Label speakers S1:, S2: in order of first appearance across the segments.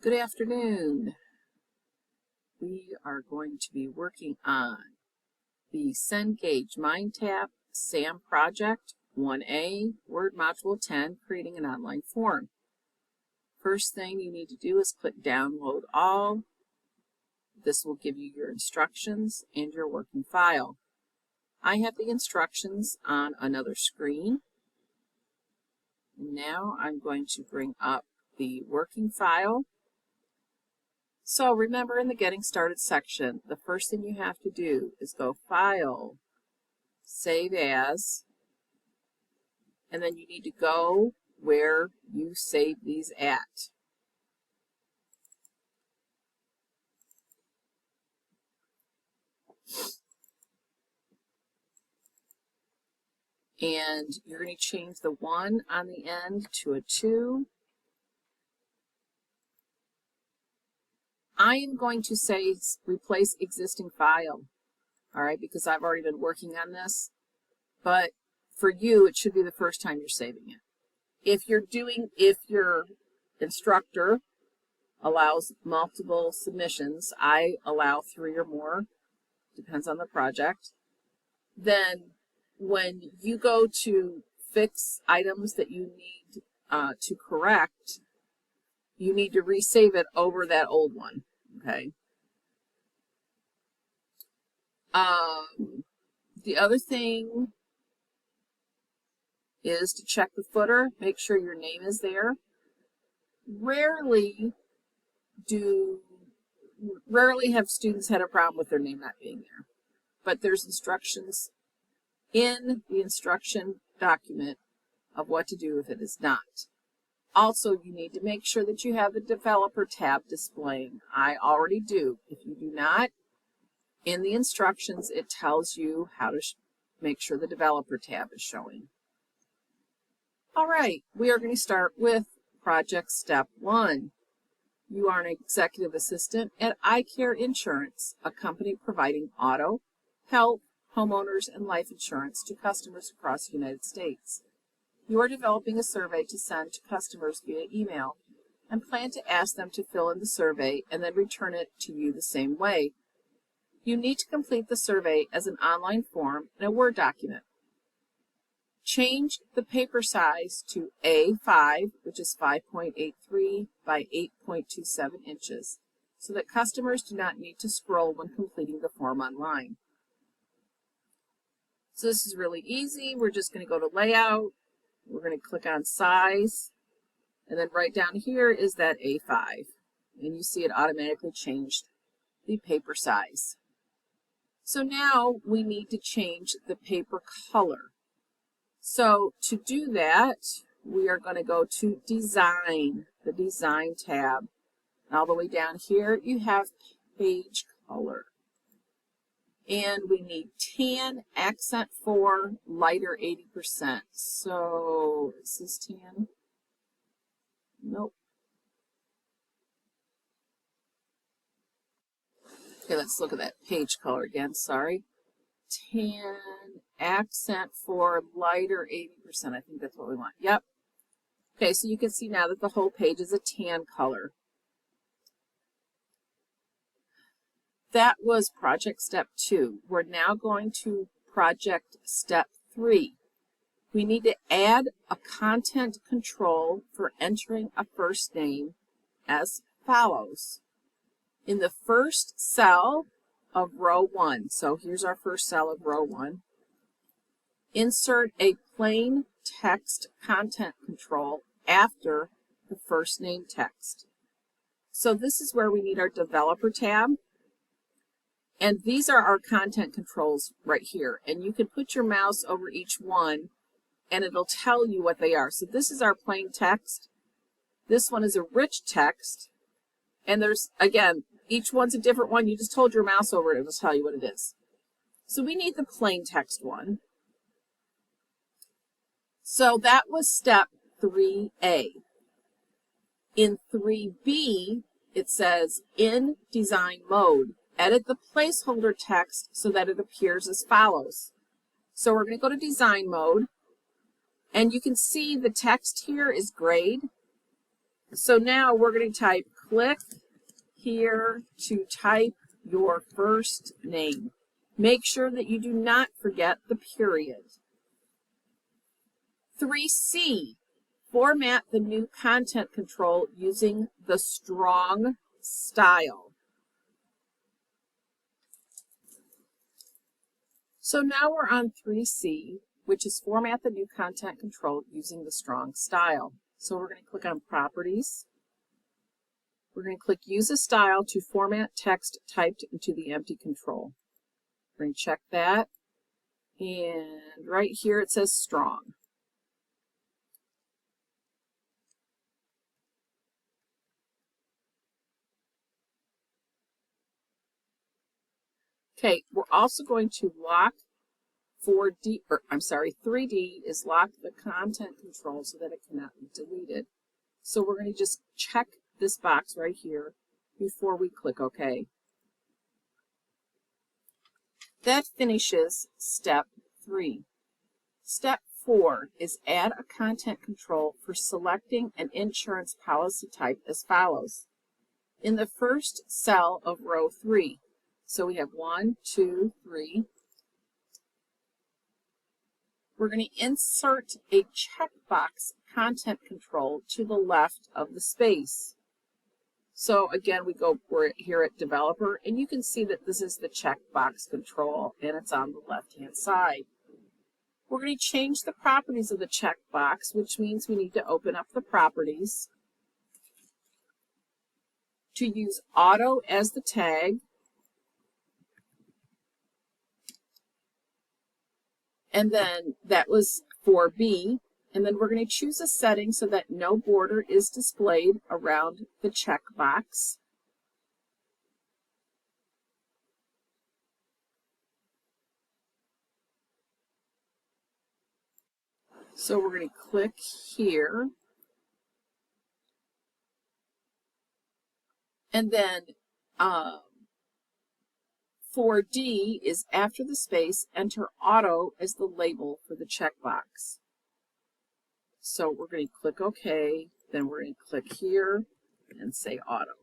S1: Good afternoon. We are going to be working on the Cengage MindTap SAM project 1A, Word Module 10, creating an online form. First thing you need to do is click Download All. This will give you your instructions and your working file. I have the instructions on another screen. Now I'm going to bring up the working file. So remember, in the Getting Started section, the first thing you have to do is go File, Save As, and then you need to go where you save these at. And you're going to change the 1 on the end to a 2. I am going to say replace existing file, all right, because I've already been working on this. But for you, it should be the first time you're saving it. If your instructor allows multiple submissions, I allow 3 or more, depends on the project, then when you go to fix items that you need to correct, you need to resave it over that old one, okay? The other thing is to check the footer, make sure your name is there. Rarely have students had a problem with their name not being there, but there's instructions in the instruction document of what to do if it is not. Also, you need to make sure that you have the developer tab displaying. I already do. If you do not, in the instructions, it tells you how to make sure the developer tab is showing. All right, we are going to start with project step 1. You are an executive assistant at iCare Insurance, a company providing auto, health, homeowners, and life insurance to customers across the United States. You are developing a survey to send to customers via email and plan to ask them to fill in the survey and then return it to you the same way. You need to complete the survey as an online form in a Word document. Change the paper size to A5, which is 5.83 by 8.27 inches, so that customers do not need to scroll when completing the form online. So this is really easy. We're just going to go to Layout. We're going to click on Size, and then right down here is that A5. And you see it automatically changed the paper size. So now we need to change the paper color. So to do that, we are going to go to Design, the Design tab. And all the way down here, you have Page Color. And we need tan, accent 4, lighter 80%. So is this tan? Nope. Okay, let's look at that page color again, sorry. Tan, accent 4, lighter 80%. I think that's what we want. Yep. Okay, so you can see now that the whole page is a tan color. That was project step 2. We're now going to project step 3. We need to add a content control for entering a first name as follows. In the first cell of row 1, so here's our first cell of row 1, insert a plain text content control after the first name text. So this is where we need our developer tab. And these are our content controls right here. And you can put your mouse over each one and it'll tell you what they are. So this is our plain text. This one is a rich text. And there's, again, each one's a different one. You just hold your mouse over it, it'll tell you what it is. So we need the plain text one. So that was step 3A. In 3B, it says, in design mode, edit the placeholder text so that it appears as follows. So we're going to go to design mode, and you can see the text here is grayed. So now we're going to type click here to type your first name. Make sure that you do not forget the period. 3C, format the new content control using the strong style. So now we're on 3C, which is format the new content control using the strong style. So we're going to click on Properties. We're going to click Use a Style to format text typed into the empty control. We're going to check that. And right here it says Strong. Okay, we're also going to lock 3D is lock the content control so that it cannot be deleted. So we're going to just check this box right here before we click OK. That finishes step 3. Step 4 is add a content control for selecting an insurance policy type as follows. In the first cell of row 3, so we have 1, 2, 3. We're going to insert a checkbox content control to the left of the space. So again, we're here at Developer, and you can see that this is the checkbox control, and it's on the left-hand side. We're going to change the properties of the checkbox, which means we need to open up the properties to use Auto as the tag. And then that was for B. And then we're going to choose a setting so that no border is displayed around the checkbox. So we're going to click here. And then for D is after the space, enter Auto as the label for the checkbox. So we're going to click OK, then we're going to click here and say Auto.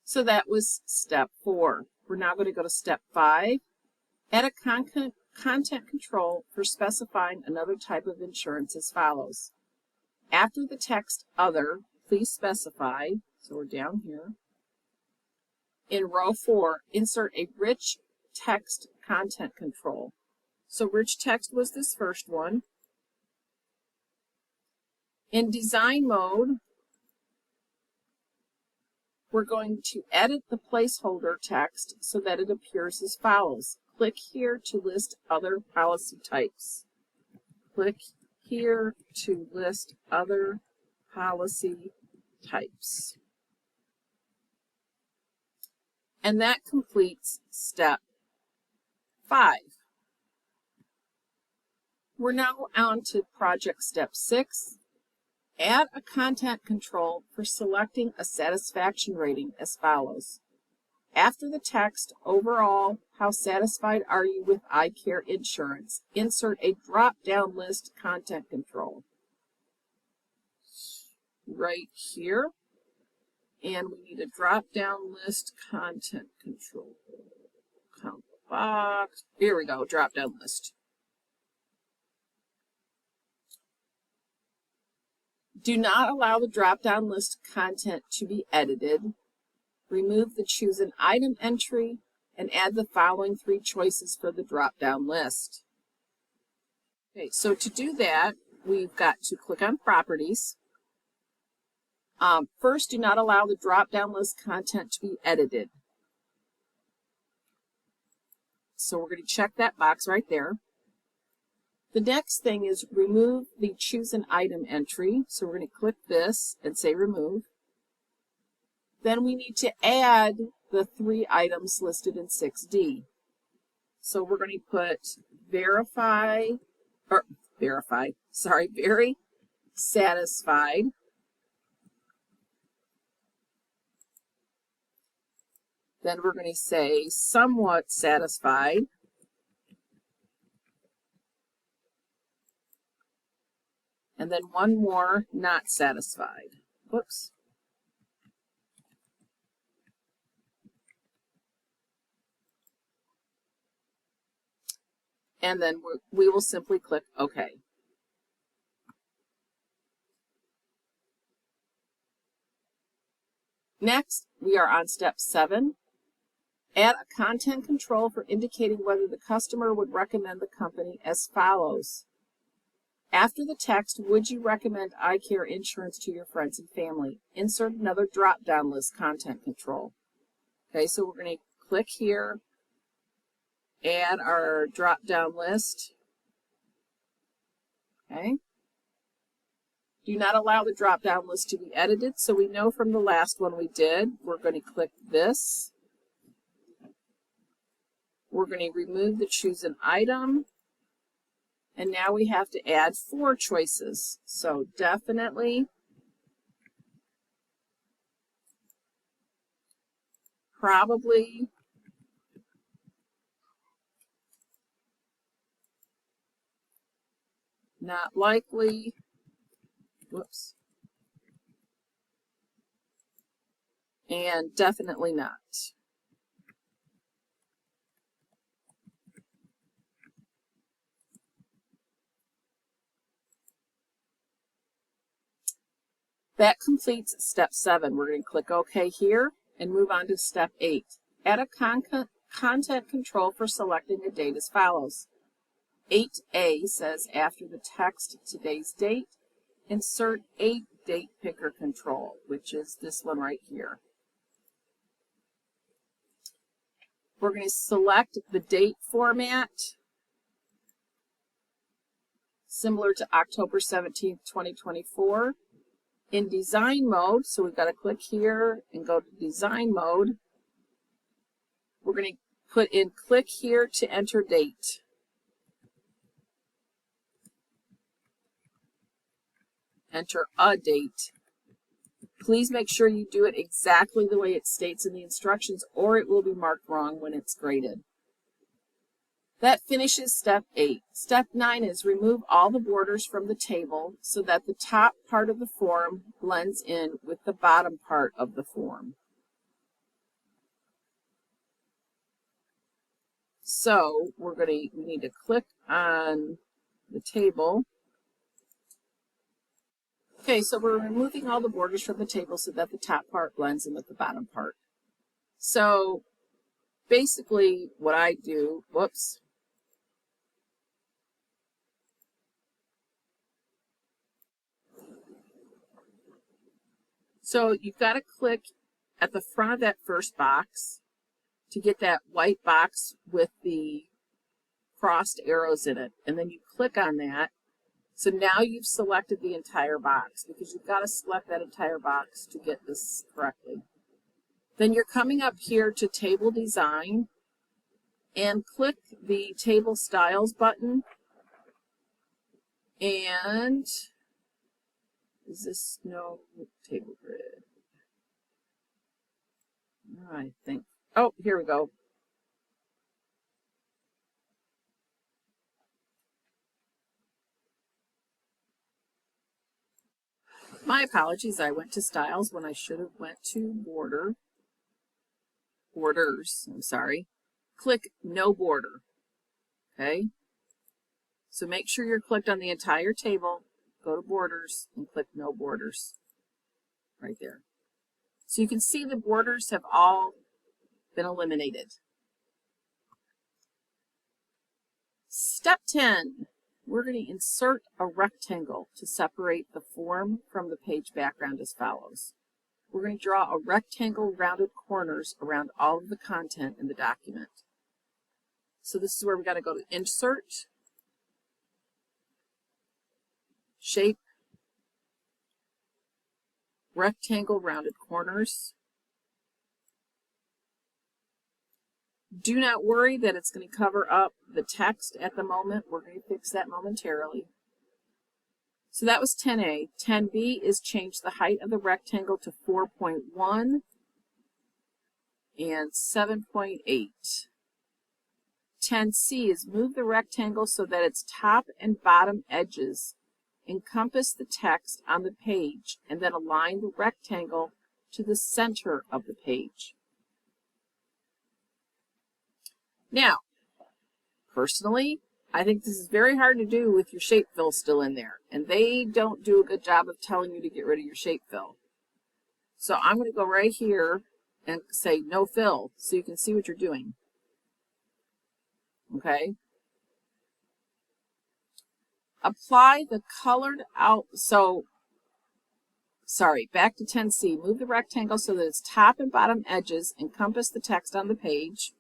S1: So that was step 4. We're now going to go to step 5. Add a content control for specifying another type of insurance as follows. After the text Other, please specify, so we're down here. In row 4, insert a rich text content control. So rich text was this first one. In design mode, we're going to edit the placeholder text so that it appears as follows. Click here to list other policy types. Click here to list other policy types. And that completes step 5. We're now on to project step 6. Add a content control for selecting a satisfaction rating as follows. After the text, overall, how satisfied are you with eye care insurance? Insert a drop-down list content control. Right here. And we need a drop-down list content control. Count the box. Here we go, drop-down list. Do not allow the drop-down list content to be edited. Remove the Choose an Item entry and add the following 3 choices for the drop-down list. Okay, so to do that, we've got to click on Properties. First, do not allow the drop-down list content to be edited. So we're going to check that box right there. The next thing is remove the Choose an Item entry. So we're going to click this and say Remove. Then we need to add the 3 items listed in 6D. So we're going to put very satisfied. Then we're going to say somewhat satisfied. And then one more, not satisfied. Whoops. and then we will simply click OK. Next, we are on step 7. Add a content control for indicating whether the customer would recommend the company as follows. After the text, would you recommend eye care insurance to your friends and family? Insert another drop-down list content control. Okay, so we're going to click here, add our drop-down list. Okay. Do not allow the drop-down list to be edited. So we know from the last one we did, we're going to click this. We're going to remove the choose an item. And now we have to add 4 choices. So definitely, probably, not likely, whoops, and definitely not. That completes step 7. We're going to click OK here and move on to step 8. Add a content control for selecting a date as follows. 8A says after the text today's date, insert a date picker control, which is this one right here. We're going to select the date format, similar to October 17th, 2024. In design mode, so we've got to click here and go to design mode. We're going to put in click here to enter date. Enter a date. Please make sure you do it exactly the way it states in the instructions, or it will be marked wrong when it's graded. That finishes step 8. Step 9 is remove all the borders from the table so that the top part of the form blends in with the bottom part of the form. So we need to click on the table. Okay, so we're removing all the borders from the table so that the top part blends in with the bottom part. So basically what I do, whoops. So you've got to click at the front of that first box to get that white box with the crossed arrows in it. And then you click on that. So now you've selected the entire box because you've got to select that entire box to get this correctly. Then you're coming up here to Table Design and click the Table Styles button. And is this no table grid? I think. Oh, here we go. My apologies. I went to Styles when I should have went to Borders. I'm sorry. Click No Border. Okay. So make sure you're clicked on the entire table. Go to Borders and click No Borders. Right there. So you can see the borders have all been eliminated. Step 10. We're going to insert a rectangle to separate the form from the page background as follows. We're going to draw a rectangle rounded corners around all of the content in the document. So this is where we got to go to Insert, Shape, Rectangle Rounded Corners. Do not worry that it's going to cover up the text at the moment. We're going to fix that momentarily. So that was 10A. 10B is change the height of the rectangle to 4.1 and 7.8. 10C is move the rectangle so that its top and bottom edges encompass the text on the page and then align the rectangle to the center of the page. Now, personally, I think this is very hard to do with your shape fill still in there, and they don't do a good job of telling you to get rid of your shape fill. So I'm going to go right here and say no fill so you can see what you're doing. Okay. Apply the colored out. So, sorry, back to 10C. Move the rectangle so that its top and bottom edges encompass the text on the page.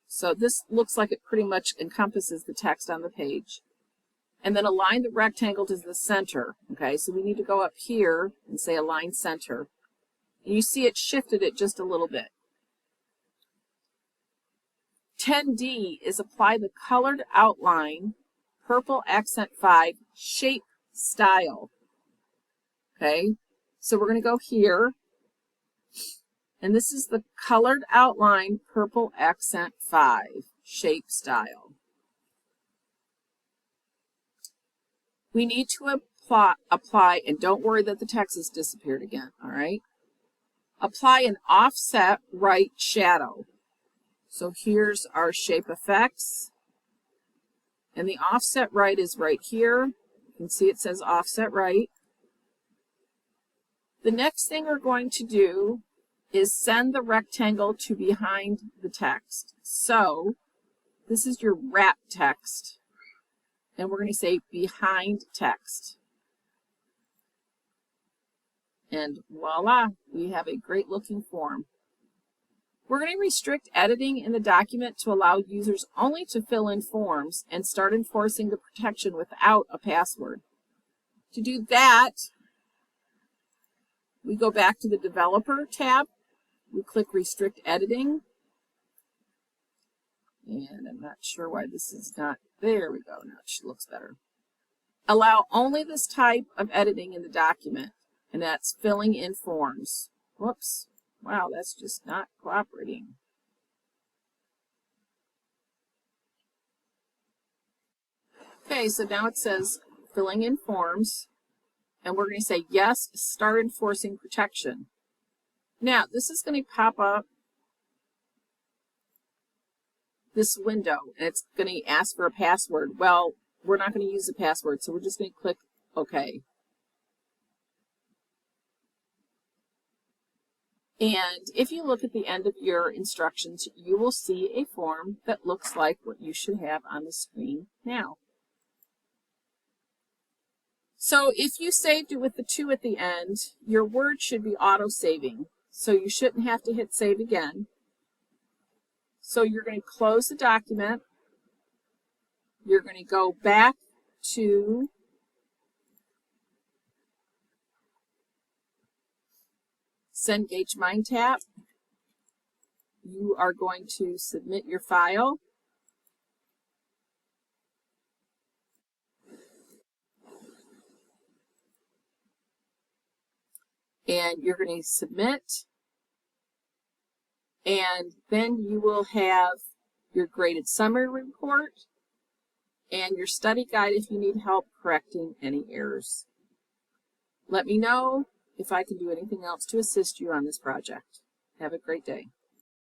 S1: So this looks like it pretty much encompasses the text on the page. And then align the rectangle to the center. Okay, so we need to go up here and say align center. And you see it shifted it just a little bit. 10D is apply the colored outline, purple accent 5, shape style. Okay, so we're going to go here. And this is the colored outline, purple accent 5, shape style. We need to apply, and don't worry that the text has disappeared again, all right? Apply an offset right shadow. So here's our shape effects. And the offset right is right here. You can see it says offset right. The next thing we're going to do is send the rectangle to behind the text. So this is your wrap text. And we're going to say behind text. And voila, we have a great looking form. We're going to restrict editing in the document to allow users only to fill in forms and start enforcing the protection without a password. To do that, we go back to the Developer tab. We click Restrict Editing. And I'm not sure why this is not, there we go, now it looks better. Allow only this type of editing in the document, and that's filling in forms. Whoops, wow, that's just not cooperating. Okay, so now it says filling in forms, and we're going to say yes, start enforcing protection. Now, this is going to pop up this window, and it's going to ask for a password. Well, we're not going to use a password, so we're just going to click OK. And if you look at the end of your instructions, you will see a form that looks like what you should have on the screen now. So if you saved it with the 2 at the end, your Word should be auto-saving. So you shouldn't have to hit save again. So you're going to close the document. You're going to go back to Cengage Mind Tap. You are going to submit your file. And you're going to submit. And then you will have your graded summary report and your study guide if you need help correcting any errors. Let me know if I can do anything else to assist you on this project. Have a great day.